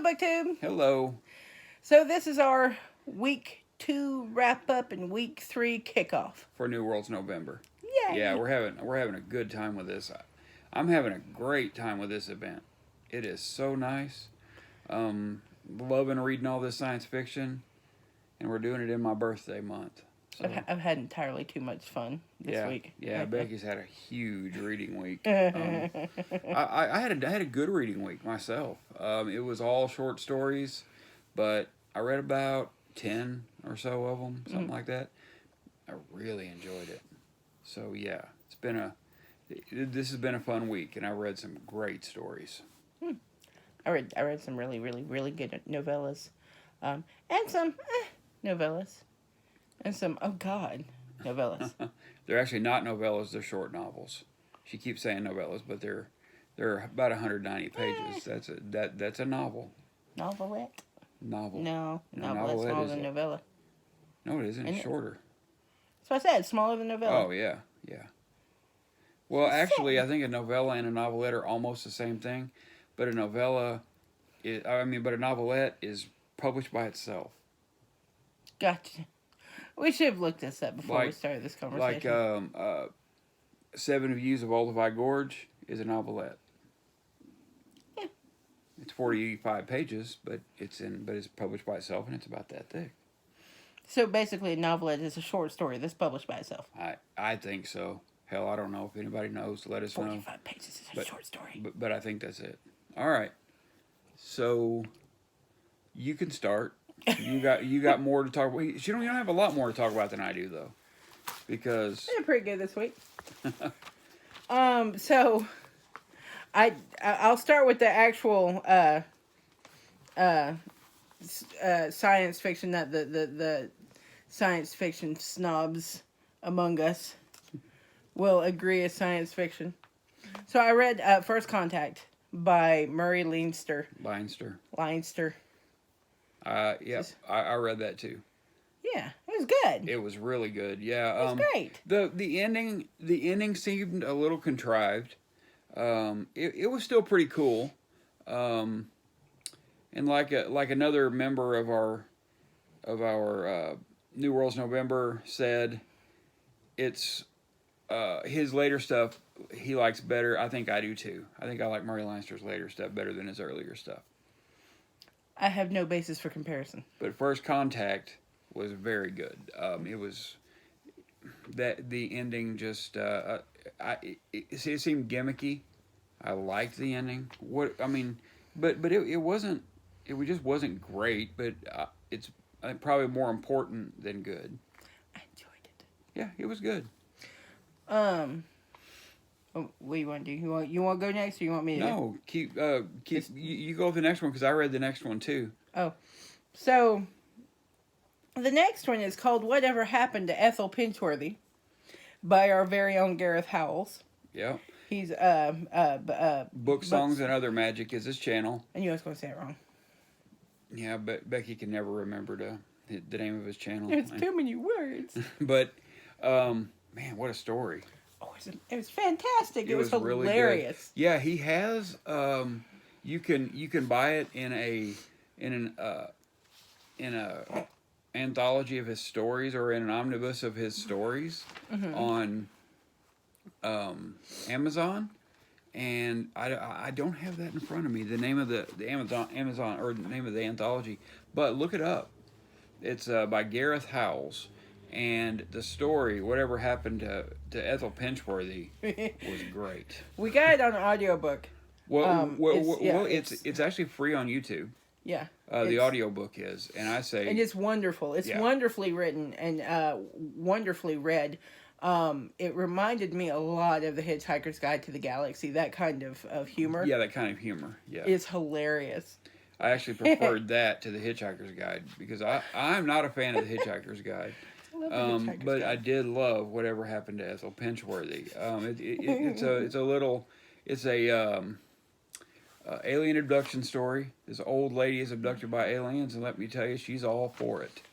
BookTube. Hello. So this is our week 2 wrap up and week 3 kickoff For New World's November. Yay! Yeah, we're having a good time with this. I'm having a great time with this event. It is so nice. Loving reading all this science fiction, and we're doing it in my birthday month. So, I've had entirely too much fun this week. Yeah, Becky's had a huge reading week. I had a good reading week myself. It was all short stories, but I read about 10 or so of them, something like that. I really enjoyed it. So yeah, this has been a fun week, and I read some great stories. I read some really good novellas, and some novellas, and some novellas. They're actually not novellas; they're short novels. She keeps saying novellas, but they're about 190 pages. That's a novel. Novelette. Novel. No, novelette's smaller than novella. No, it isn't. It's shorter. That's what I said. Smaller than novella. Oh yeah. Well, actually, I think a novella and a novelette are almost the same thing, but a novelette is published by itself. Gotcha. We should have looked this up before we started this conversation. Like 7 Views of Olduvai Gorge is a novelette. Yeah. It's 45 pages, but it's published by itself, and it's about that thick. So basically, a novelette is a short story that's published by itself. I think so. Hell, I don't know if anybody knows. Let us know. 45 pages is a short story. But I think that's it. All right. So you can start. You got more to talk about. You don't have a lot more to talk about than I do, though, because they're pretty good this week. So I'll start with the actual science fiction that the science fiction snobs among us will agree is science fiction. So I read First Contact by Murray Leinster. Leinster. Yeah, I read that too. Yeah, it was good. It was really good. Yeah, it was great. The ending seemed a little contrived. It was still pretty cool. And like another member of our New World's November said, it's his later stuff he likes better. I think I do too. I think I like Murray Leinster's later stuff better than his earlier stuff. I have no basis for comparison. But First Contact was very good. It was that the ending just it seemed gimmicky. I liked the ending. But it wasn't. It just wasn't great. But it's probably more important than good. I enjoyed it. Yeah, it was good. What do you want to do? You want to go next, or you want me to? No, keep. You go with the next one because I read the next one too. Oh, so the next one is called "Whatever Happened to Ethel Pinchworthy" by our very own Gareth Howells. Yeah. He's Book Songs and Other Magic is his channel. And you was going to say it wrong. Yeah, but Becky can never remember the name of his channel. There's too many words. But man, what a story! Oh, it was fantastic. It was hilarious. Really good. Yeah, he has. You can buy it in an anthology of his stories or in an omnibus of his stories on Amazon, and I don't have that in front of me. The name of the Amazon or the name of the anthology, but look it up. It's by Gareth Howells. And the story, Whatever Happened to Ethel Pinchworthy, was great. We got it on an audiobook. It's actually free on YouTube. Yeah. The audiobook is, and I say... And it's wonderful. It's wonderfully written and wonderfully read. It reminded me a lot of The Hitchhiker's Guide to the Galaxy, that kind of humor. Yeah, that kind of humor, yeah. It's hilarious. I actually preferred that to The Hitchhiker's Guide, because I'm not a fan of The Hitchhiker's Guide. But I did love Whatever Happened to Ethel Pinchworthy. It's a alien abduction story. This old lady is abducted by aliens, and let me tell you, she's all for it.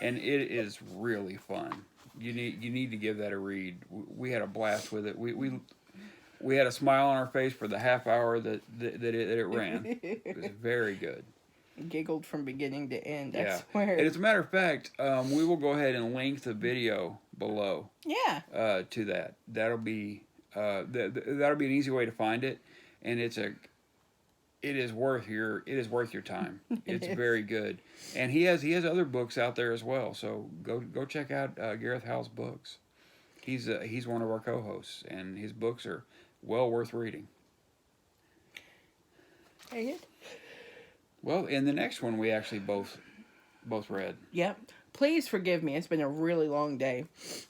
And it is really fun. You need to give that a read. We had a blast with it. We had a smile on our face for the half hour that it ran. It was very good. Giggled from beginning to end. I Yeah. swear. And as a matter of fact, we will go ahead and link the video below. Yeah. To that. That'll be that'll be an easy way to find it, and it is worth your time. It's very good, and he has other books out there as well. So go check out Gareth Howell's books. He's one of our co-hosts, and his books are well worth reading. Very good. Well, in the next one we actually both read. Yep. Please forgive me. It's been a really long day.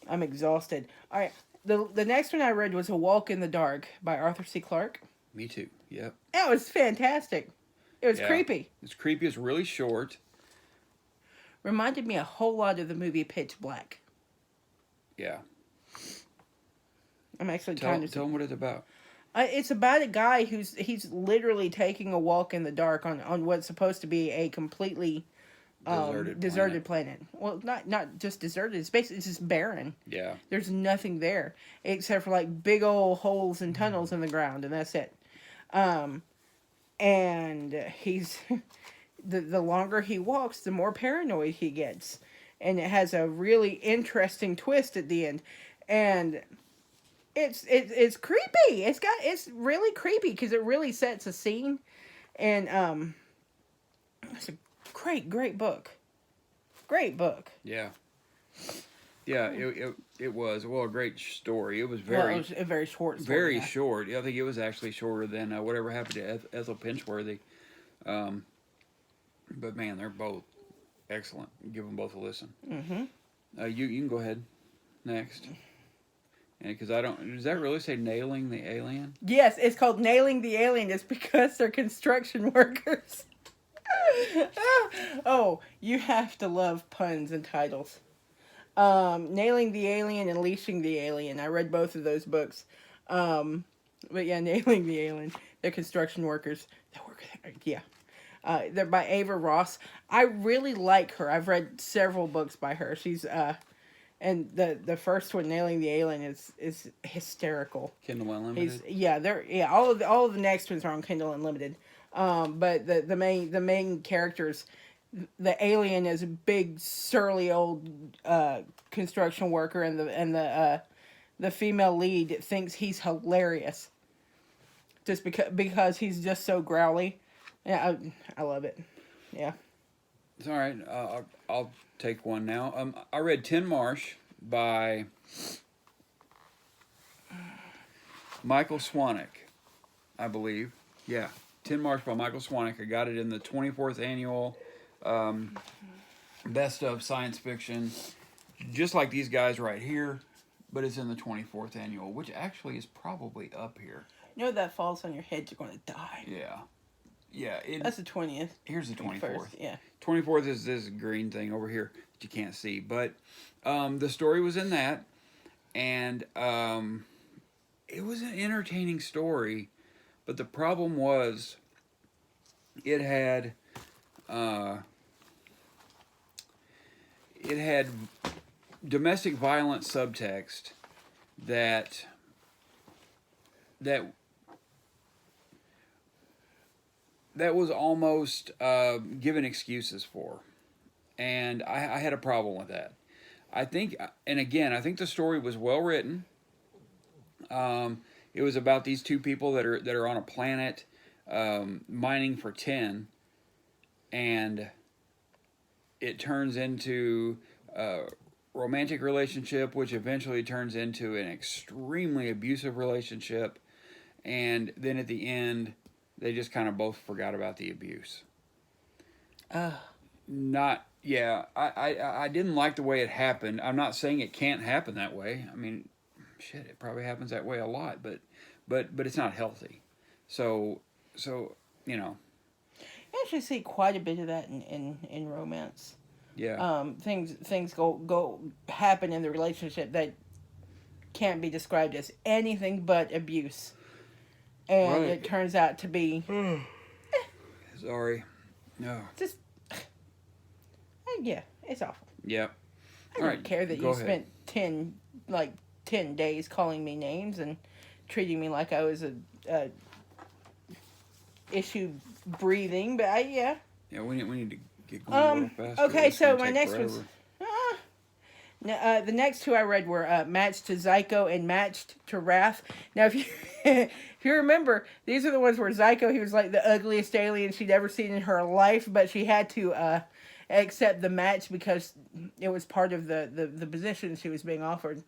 I'm exhausted. All right. The next one I read was A Walk in the Dark by Arthur C. Clarke. Me too. Yep. That was fantastic. It was creepy. It's creepy. It's really short. Reminded me a whole lot of the movie Pitch Black. Yeah. I'm actually tell them what it's about. It's about a guy he's literally taking a walk in the dark on what's supposed to be a completely deserted planet. Well, not just deserted. It's just barren. Yeah. There's nothing there except for like big old holes and tunnels in the ground, and that's it. And he's the longer he walks, the more paranoid he gets, and it has a really interesting twist at the end, and it's creepy. It's really creepy because it really sets a scene, and it's a great book. Great book. Yeah. Yeah, it was a great story. It was It very was a very short story. very short. I think it was actually shorter than Whatever Happened to Ethel Pinchworthy. But man, they're both excellent. Give them both a listen. Mm-hmm. You can go ahead next. And because I don't, does that really say Nailing the Alien? Yes, it's called Nailing the Alien. It's because they're construction workers. Oh, you have to love puns and titles. Nailing the Alien and Leashing the Alien. I read both of those books. But yeah, Nailing the Alien. They're construction workers. They work there. Yeah. They're by Ava Ross. I really like her. I've read several books by her. She's and the first one, Nailing the Alien, is hysterical. Kindle Unlimited. All of the next ones are on Kindle Unlimited. But the main characters, the alien is a big surly old construction worker, and the female lead thinks he's hilarious, just because he's just so growly. Yeah, I love it. Yeah. It's all right. I'll take one now. I read Tin Marsh by Michael Swanwick, I believe. Yeah. Tin Marsh by Michael Swanwick. I got it in the 24th annual Best of Science Fiction, just like these guys right here, but it's in the 24th annual, which actually is probably up here. You know that falls on your head, you're going to die. Yeah. Yeah. That's the 20th. Here's the 24th. Yeah. 24th is this green thing over here that you can't see. But the story was in that, and it was an entertaining story. But the problem was, it had domestic violence subtext that was almost given excuses for, and I had a problem with that. I think the story was well written. It was about these two people that are on a planet mining for tin, and it turns into a romantic relationship, which eventually turns into an extremely abusive relationship, and then at the end, they just kind of both forgot about the abuse. I didn't like the way it happened. I'm not saying it can't happen that way. I mean, shit, it probably happens that way a lot, but it's not healthy. So you know. You actually see quite a bit of that in romance. Yeah. Things go happen in the relationship that can't be described as anything but abuse, and it turns out to be. Sorry. No. Just. Yeah, it's awful. Yeah. I don't care that you spent 10 days calling me names and treating me like I was a issue breathing, but yeah. Yeah, we need to get going a little faster. Okay, It's so gonna my take next forever. was the next two I read were Matched to Zyko and Matched to Wrath. Now, if you if you remember, these are the ones where Zyko, he was like the ugliest alien she'd ever seen in her life, but she had to accept the match because it was part of the position she was being offered.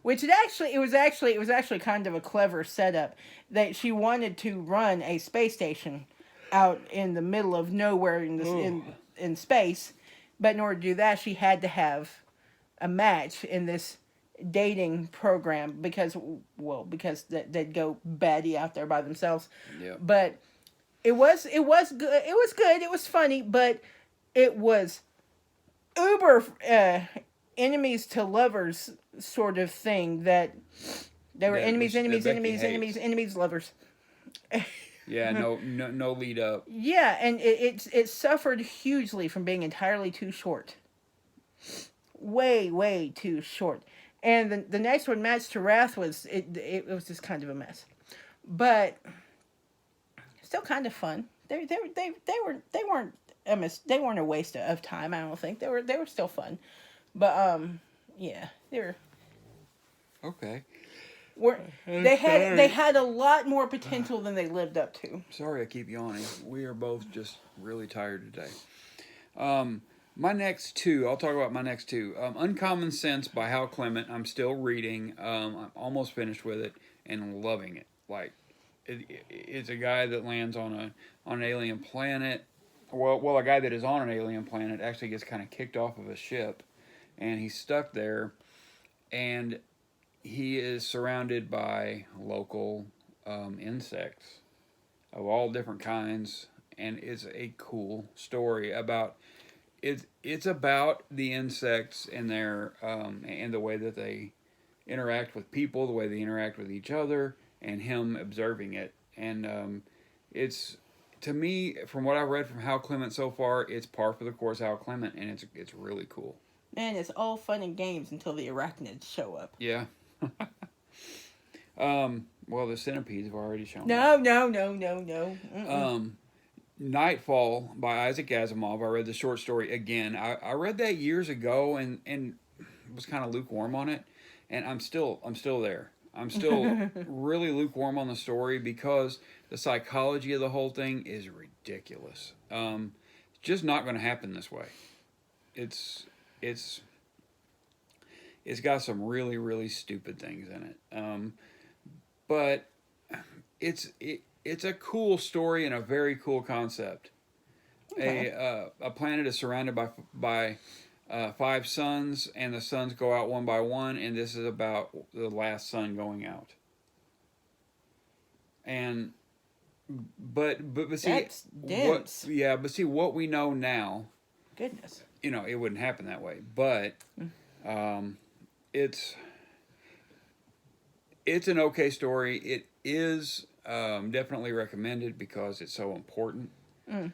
Which it was actually kind of a clever setup that she wanted to run a space station out in the middle of nowhere in space, but in order to do that, she had to have a match in this dating program because they'd go baddie out there by themselves. Yeah. But it was good. It was good. It was funny, but it was uber enemies to lovers sort of thing that they were That enemies, Becky enemies, hates. enemies, lovers. Yeah, no lead up. Yeah, and it suffered hugely from being entirely too short. Way too short. And the next one, Match to Wrath, it was just kind of a mess, but still kind of fun. They weren't a waste of time. I don't think they were still fun, but yeah, they were. Okay. They had a lot more potential than they lived up to. Sorry, I keep yawning. We are both just really tired today. My next two, I'll talk about my next two. Uncommon Sense by Hal Clement. I'm still reading. I'm almost finished with it and loving it. Like, it's a guy that lands on an alien planet. Well, a guy that is on an alien planet actually gets kind of kicked off of a ship, and he's stuck there, and he is surrounded by local insects of all different kinds, and it's a cool story about it's about the insects and their and the way that they interact with people, the way they interact with each other, and him observing it. And it's, to me, from what I've read from Hal Clement so far, it's par for the course Hal Clement, and it's really cool. Man, it's all fun and games until the arachnids show up. Yeah. Well, the centipedes have already shown up. No. Nightfall by Isaac Asimov. I read the short story again. I read that years ago and was kind of lukewarm on it, and I'm still there. I'm still really lukewarm on the story because the psychology of the whole thing is ridiculous. It's just not going to happen this way. It's got some really, really stupid things in it. But it's a cool story and a very cool concept. Okay. A planet is surrounded by 5 suns, and the suns go out one by one, and this is about the last sun going out. And but see, that's dense. What we know now. Goodness. It wouldn't happen that way, but it's an okay story. It is definitely recommended because it's so important. And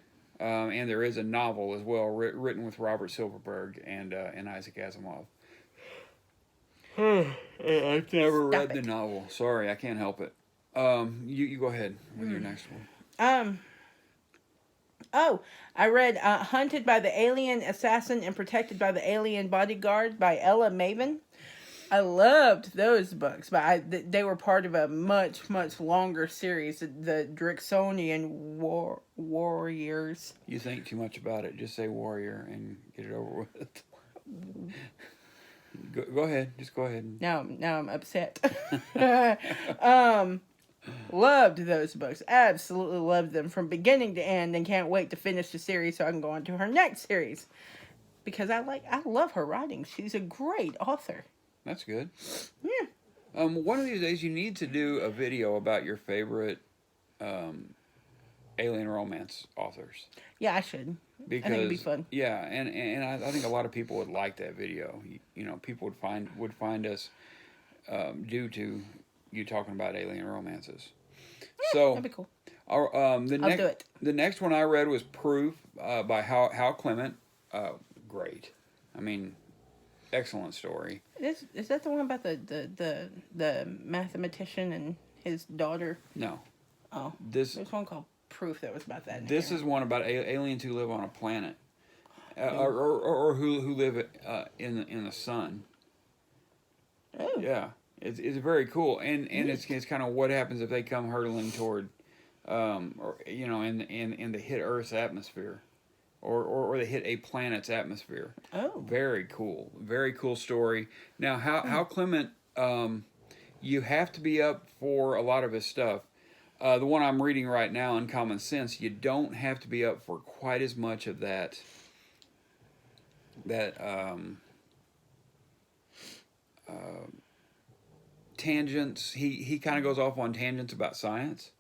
there is a novel as well written with Robert Silverberg and Isaac Asimov. I've never read the novel. Sorry, I can't help it. You go ahead with your next one. I read Hunted by the Alien Assassin and Protected by the Alien Bodyguard by Ella Maven. I loved those books, but they were part of a much longer series, the Drixonian Warriors. You think too much about it. Just say warrior and get it over with. Go ahead. Just go ahead. Now I'm upset. Loved those books. Absolutely loved them from beginning to end, and can't wait to finish the series so I can go on to her next series. Because I love her writing. She's a great author. That's good. Yeah. One of these days you need to do a video about your favorite alien romance authors. Yeah, I should. Because, I think it'd be fun. Yeah, and I think a lot of people would like that video. People would find us due to you talking about alien romances. So that'd be cool. I'll do it. The next one I read was Proof by Hal Clement. Great. I mean, excellent story. Is that the one about the mathematician and his daughter? No. Oh, There's one called proof that was about that. This is one about aliens who live on a planet, or who live in the sun. Oh. Yeah, it's very cool, and it's kind of what happens if they come hurtling toward, or and they hit Earth's atmosphere, or they hit a planet's atmosphere. Oh. Very cool story. Now, how Clement, you have to be up for a lot of his stuff. The one I'm reading right now, Uncommon Sense, you don't have to be up for quite as much of that. Tangents. He kind of goes off on tangents about science,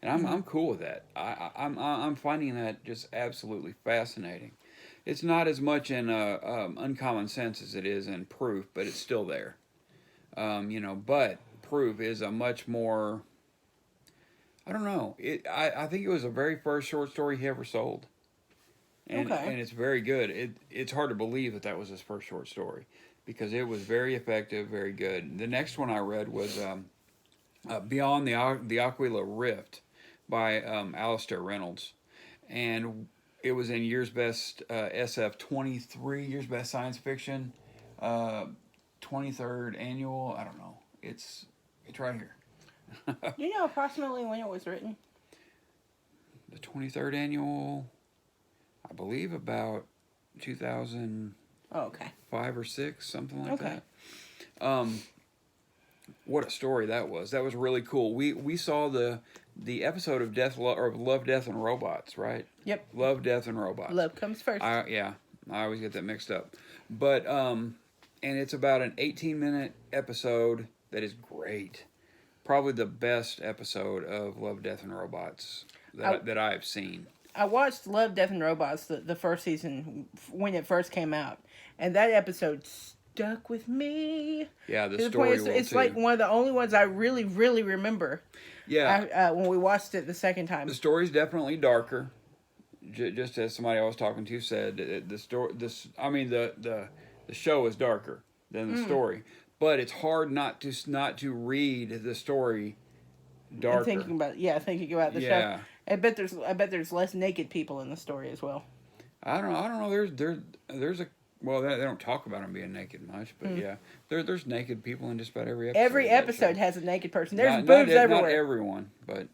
and I'm cool with that. I'm finding that just absolutely fascinating. It's not as much in Uncommon Sense as it is in Proof, but it's still there. But Proof is a much more. I don't know. I think it was the very first short story he ever sold, and it's very good. It's hard to believe that was his first short story, because it was very effective, very good. The next one I read was Beyond the Aquila Rift by Alistair Reynolds, and it was in Year's Best SF 23, Year's Best Science Fiction, 23rd annual. I don't know. It's right here. Do you know approximately when it was written? The 23rd annual, I believe about 2000. Oh, okay. 5 or 6, something like that. What a story that was! That was really cool. We saw the episode of Love, Death, and Robots, right? Yep. Love, Death, and Robots. Love comes first. I always get that mixed up. But and it's about an 18-minute episode that is great. Probably the best episode of Love, Death, and Robots that I have seen. I watched Love, Death, and Robots the first season when it first came out, and that episode stuck with me. Yeah, the story will it's too. like one of the only ones I really, really remember. Yeah. When we watched it the second time. The story's definitely darker. Just as somebody I was talking to said, the show is darker than the story, but it's hard not to read the story darker. And thinking about the show. I bet there's less naked people in the story as well. I don't know. There's a they don't talk about them being naked much, but yeah, there's naked people in just about every episode. Every episode has a naked person. There's boobs everywhere. Not everyone, but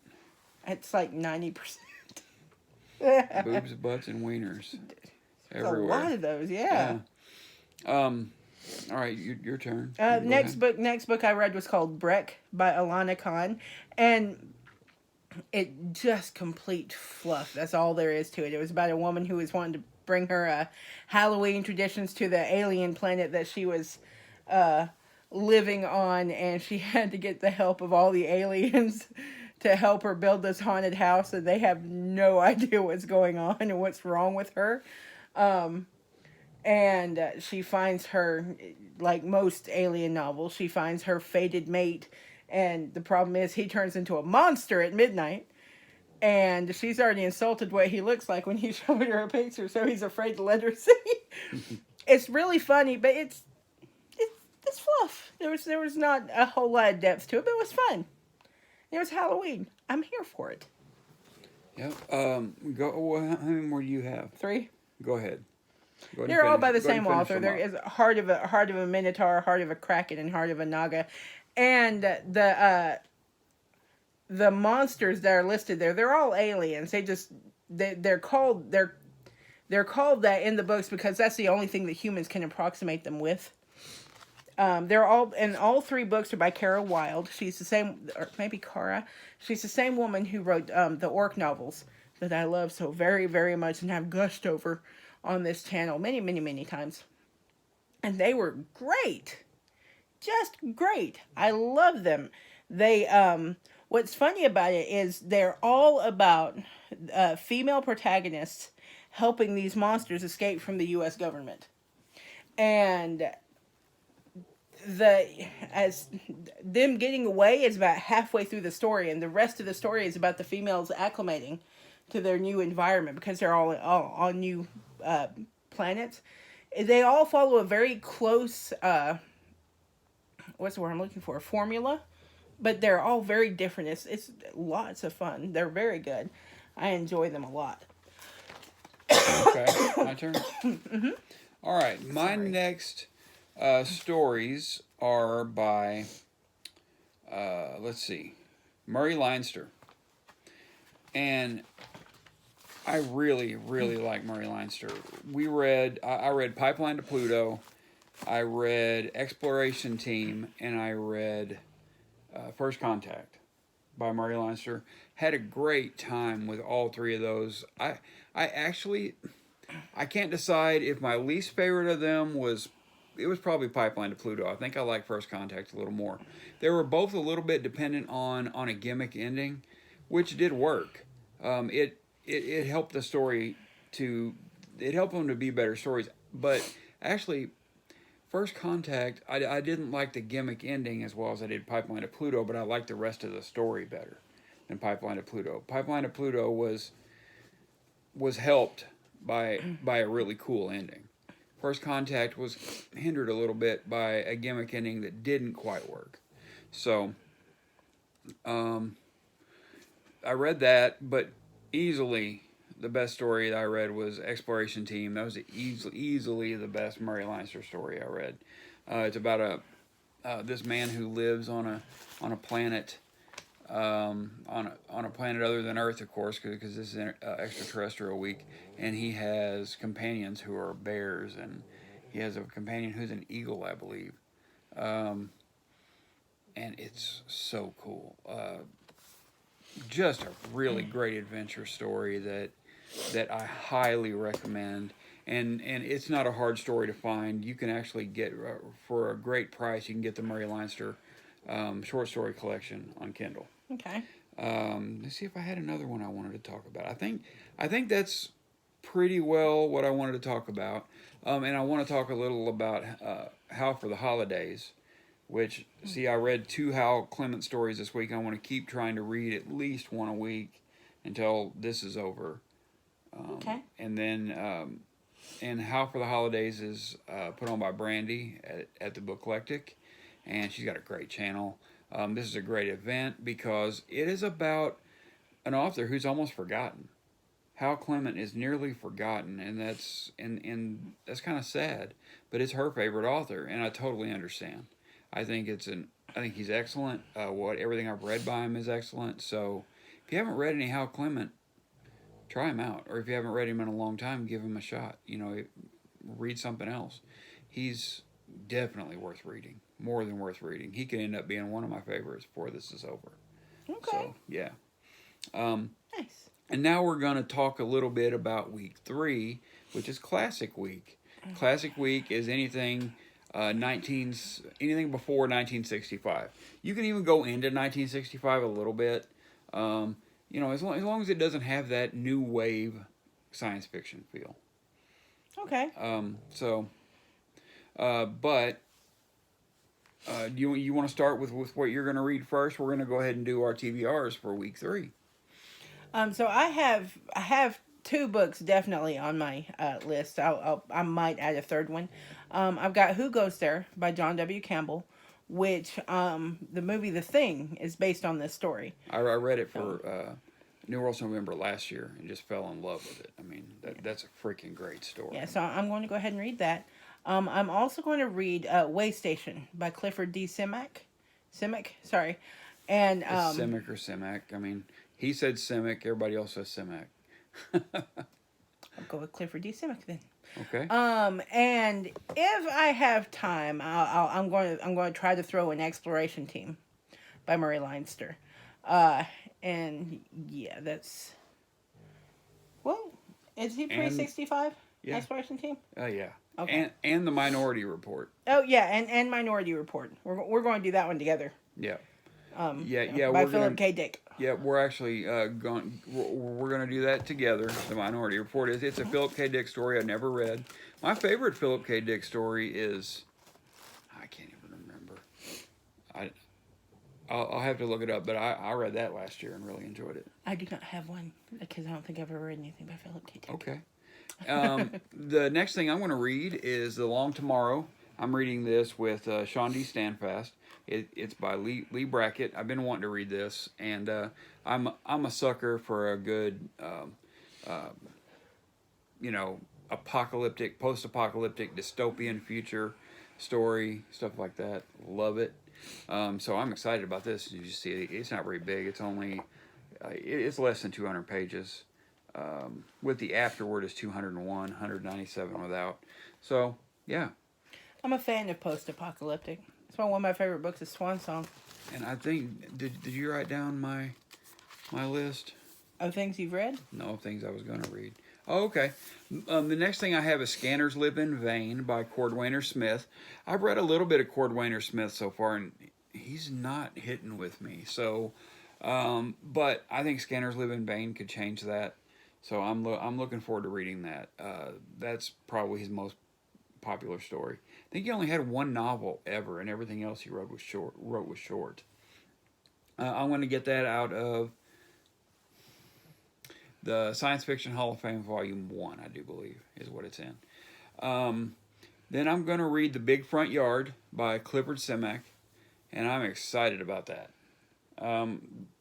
it's like 90%. Boobs, butts, and wieners everywhere. A lot of those, yeah. All right, your turn. Next book I read was called Breck by Alana Khan, and it just complete fluff. That's all there is to it. It was about a woman who was wanting to bring her Halloween traditions to the alien planet that she was living on, and she had to get the help of all the aliens to help her build this haunted house, and they have no idea what's going on and what's wrong with her. And she finds her, like most alien novels, she finds her fated mate, and the problem is he turns into a monster at midnight, and she's already insulted what he looks like when he showed her a picture, so he's afraid to let her see. It's really funny, but it's fluff. There was not a whole lot of depth to it, but it was fun. It was Halloween. I'm here for it. Yep. Go. How many more do you have? 3. Go ahead. They're all by the same author. There is Heart of a Minotaur, Heart of a Kraken, and Heart of a Naga, and the monsters that are listed there, they're all aliens. They're called that in the books because that's the only thing that humans can approximate them with. They're all 3 books are by Kara Wilde. She's the same, or maybe Kara. She's the same woman who wrote the Orc novels that I love so very, very much and have gushed over on this channel many, many, many times. And they were great. Just great. I love them. They, what's funny about it is they're all about female protagonists helping these monsters escape from the U.S. government. And as them getting away is about halfway through the story, and the rest of the story is about the females acclimating to their new environment because they're all on new planets. They all follow a very close what's the word I'm looking for? Formula, but they're all very different. It's lots of fun. They're very good. I enjoy them a lot. Okay, my turn. All right, my next stories are by, let's see, Murray Leinster. And I really, really like Murray Leinster. I read Pipeline to Pluto, I read Exploration Team, and I read First Contact by Murray Leinster. Had a great time with all three of those. I can't decide if my least favorite of them was, it was probably Pipeline to Pluto. I think I like First Contact a little more. They were both a little bit dependent on a gimmick ending, which did work. It helped the story it helped them to be better stories. But actually, First Contact, I didn't like the gimmick ending as well as I did Pipeline to Pluto, but I liked the rest of the story better than Pipeline to Pluto. Pipeline to Pluto was helped by a really cool ending. First Contact was hindered a little bit by a gimmick ending that didn't quite work. So, I read that, but easily the best story that I read was Exploration Team. That was easily the best Murray Leinster story I read. It's about this man who lives on a planet on a planet other than Earth, of course, because this is Extra-Terrestrial week, and he has companions who are bears, and he has a companion who's an eagle, I believe. And it's so cool. Just a really great adventure story that I highly recommend. And it's not a hard story to find. You can actually get, for a great price, you can get the Murray Leinster short story collection on Kindle. Okay. Let's see if I had another one I wanted to talk about. I think that's pretty well what I wanted to talk about. And I want to talk a little about How for the Holidays, which, see, I read 2 Hal Clement stories this week. I want to keep trying to read at least one a week until this is over. Okay. And then, and How for the Holidays is put on by Brandy at the Booklectic, and she's got a great channel. This is a great event because it is about an author who's almost forgotten. Hal Clement is nearly forgotten, and that's kind of sad. But it's her favorite author, and I totally understand. I think he's excellent. Everything I've read by him is excellent. So if you haven't read any Hal Clement, try him out. Or if you haven't read him in a long time, give him a shot. Read something else. He's definitely worth reading. More than worth reading. He could end up being one of my favorites before this is over. Okay. So, yeah. Nice. And now we're going to talk a little bit about week 3, which is Classic Week. Classic Week is anything before 1965. You can even go into 1965 a little bit. As long as it doesn't have that new wave science fiction feel. Okay. You want to start with what you're going to read first? We're going to go ahead and do our TBRs for week 3. So I have 2 books definitely on my list. I might add a third one. I've got Who Goes There by John W. Campbell, which the movie The Thing is based on this story. I read it for New World's November last year and just fell in love with it. I mean, that's a freaking great story. Yeah, so I'm going to go ahead and read that. I'm also going to read Way Station by Clifford D. Simak. Sorry. And Simic or Simak. I mean, he said Simic, everybody else says Simak. I'll go with Clifford D. Simak then. Okay. And if I have time, I'm going to try to throw an Exploration Team by Murray Leinster. And yeah, that's, well, is he pre-65? Yeah. Exploration Team? Yeah. Okay. And the Minority Report. Oh yeah, and Minority Report. We're going to do that one together. Yeah. Yeah. By Philip K. Dick. Yeah, we're actually we're going to do that together. The Minority Report it's a Philip K. Dick story I never read. My favorite Philip K. Dick story is, I can't even remember. I'll have to look it up, but I read that last year and really enjoyed it. I do not have one because I don't think I've ever read anything by Philip K. Dick. Okay. The next thing I'm going to read is The Long Tomorrow I'm reading this with Sean D. Standfast. It's by Lee Brackett. I've been wanting to read this, and I'm a sucker for a good, you know, apocalyptic, post-apocalyptic, dystopian future story, stuff like that. Love it. So I'm excited about this. You see, it's not very big. It's only, it's less than 200 pages. With the afterword is 201, 197 without. So yeah. I'm a fan of post-apocalyptic. It's one of my favorite books is Swan Song. And I think, did you write down my list? Of things you've read? No, things I was going to read. Oh, okay. The next thing I have is Scanners Live in Vain by Cordwainer Smith. I've read a little bit of Cordwainer Smith so far, and he's not hitting with me. So, but I think Scanners Live in Vain could change that. So I'm looking forward to reading that. That's probably his most popular story. I think he only had one novel ever, and everything else he wrote was short. I'm going to get that out of the Science Fiction Hall of Fame Volume 1, I do believe, is what it's in. Then I'm going to read The Big Front Yard by Clifford Simak, and I'm excited about that.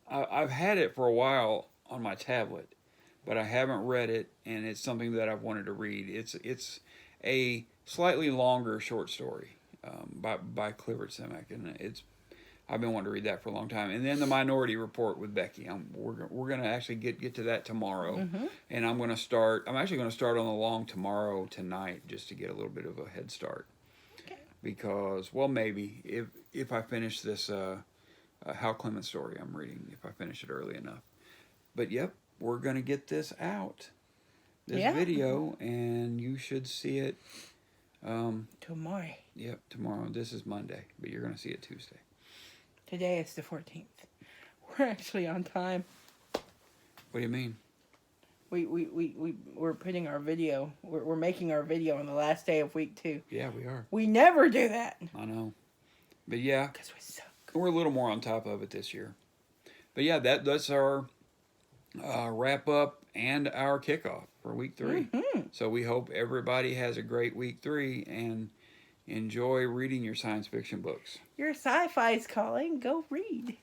I've had it for a while on my tablet, but I haven't read it, and it's something that I've wanted to read. It's a slightly longer short story by Clifford Simak, and I've been wanting to read that for a long time. And then The Minority Report with Becky. We're going to actually get to that tomorrow. Mm-hmm. And I'm actually going to start on The Long Tomorrow tonight just to get a little bit of a head start. Okay. Because, well, maybe if I finish this Hal Clement story I'm reading, if I finish it early enough. But, yep, we're going to get this out, this video, and you should see it. Tomorrow. Yep, tomorrow. This is Monday, but you're going to see it Tuesday. Today is the 14th. We're actually on time. What do you mean? We're putting our video. We're making our video on the last day of week 2. Yeah, we are. We never do that. I know. But yeah, Because we suck. we're a little more on top of it this year. But yeah, that's our wrap up and our kickoff for week 3. Mm-hmm. So we hope everybody has a great week 3 and enjoy reading your science fiction books. Your sci-fi's calling. Go read.